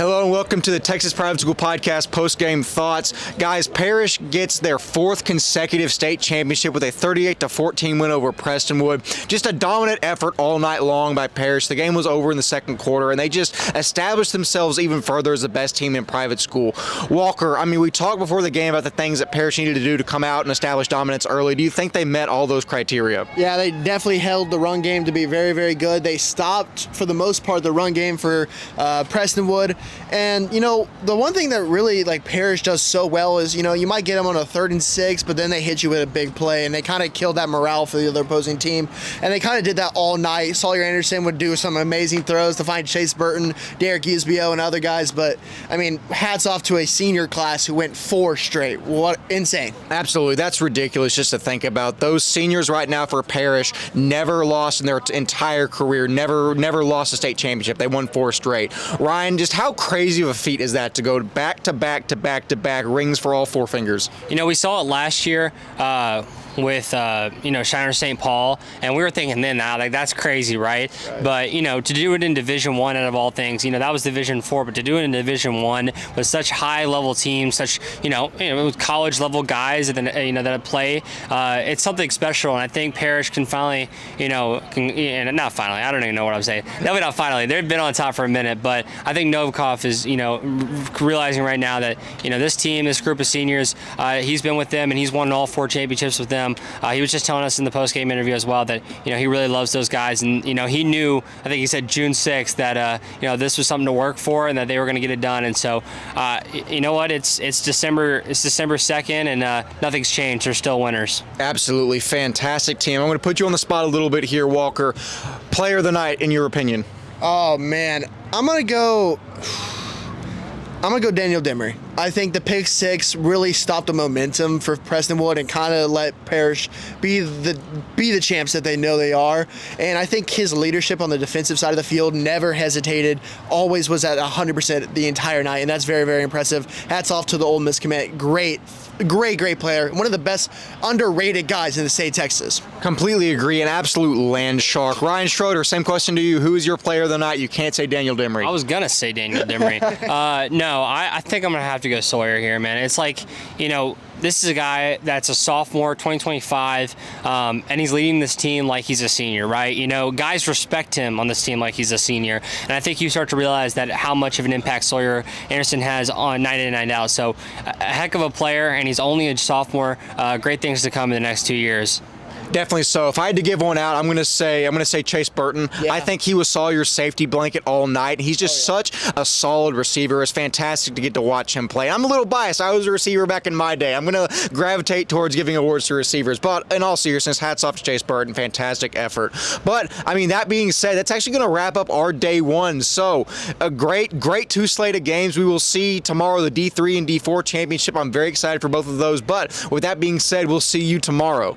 Hello and welcome to the Texas Private School Podcast Postgame Thoughts. Guys, Parrish gets their 4th consecutive state championship with a 38-14 win over Prestonwood. Just a dominant effort all night long by Parrish. The game was over in the second quarter, and they just established themselves even further as the best team in private school. Walker, I mean, we talked before the game about the things that Parrish needed to do to come out and establish dominance early. Do you think they met all those criteria? Yeah, they definitely held the run game to be very, very good. They stopped, for the most part, the run game for Prestonwood. And, you know, the one thing that really, Parrish does so well is, you know, you might get them on a 3rd and 6, but then they hit you with a big play, and they kind of killed that morale for the other opposing team. And they kind of did that all night. Sawyer Anderson would do some amazing throws to find Chase Burton, Derek Usbio, and other guys. But, I mean, hats off to a senior class who went 4 straight. What insane. Absolutely. That's ridiculous just to think about. Those seniors right now for Parrish never lost in their entire career, never lost a state championship. They won 4 straight. Ryan, just how crazy of a feat is that to go back to back to back to back rings for all 4 fingers? You know, we saw it last year with you know, Shiner St. Paul, and we were thinking then that's crazy, right? But you know, to do it in Division I out of all things, you know, that was Division IV, but to do it in Division I with such high level teams, such with college level guys that play, it's something special. And I think Parrish can finally, not finally, I don't even know what I'm saying. Definitely not finally. They've been on top for a minute, but I think Novikov is realizing right now that this team, this group of seniors, he's been with them and he's won all 4 championships with them. He was just telling us in the post-game interview as well that he really loves those guys, and he knew, I think he said June 6th, that this was something to work for and that they were going to get it done. And so you know what, it's December 2nd, and nothing's changed. They're still winners. Absolutely fantastic team. I'm going to put you on the spot a little bit here, Walker. Player of the night, in your opinion? Oh man, I'm gonna go Daniel Demery. I think the pick 6 really stopped the momentum for Prestonwood and kind of let Parrish be the champs that they know they are. And I think his leadership on the defensive side of the field, never hesitated, always was at 100% the entire night, and that's very, very impressive. Hats off to the Ole Miss commit. Great player. One of the best underrated guys in the state of Texas. Completely agree. An absolute land shark. Ryan Schroeder, same question to you. Who is your player of the night? You can't say Daniel Demery. I was going to say Daniel Demery. No, I think I'm going to have to go Sawyer here, man. It's this is a guy that's a sophomore, 2025, and he's leading this team like he's a senior, right? Guys respect him on this team like he's a senior, and I think you start to realize that how much of an impact Sawyer Anderson has on night in and night out. So a heck of a player, and he's only a sophomore. Great things to come in the next 2 years. Definitely so. If I had to give one out, I'm going to say Chase Burton. Yeah. I think he was Sawyer's safety blanket all night. He's just such a solid receiver. It's fantastic to get to watch him play. I'm a little biased. I was a receiver back in my day. I'm going to gravitate towards giving awards to receivers. But in all seriousness, hats off to Chase Burton. Fantastic effort. But, I mean, that being said, that's actually going to wrap up our day 1. So, a great 2 slate of games. We will see tomorrow the D3 and D4 championship. I'm very excited for both of those. But with that being said, we'll see you tomorrow.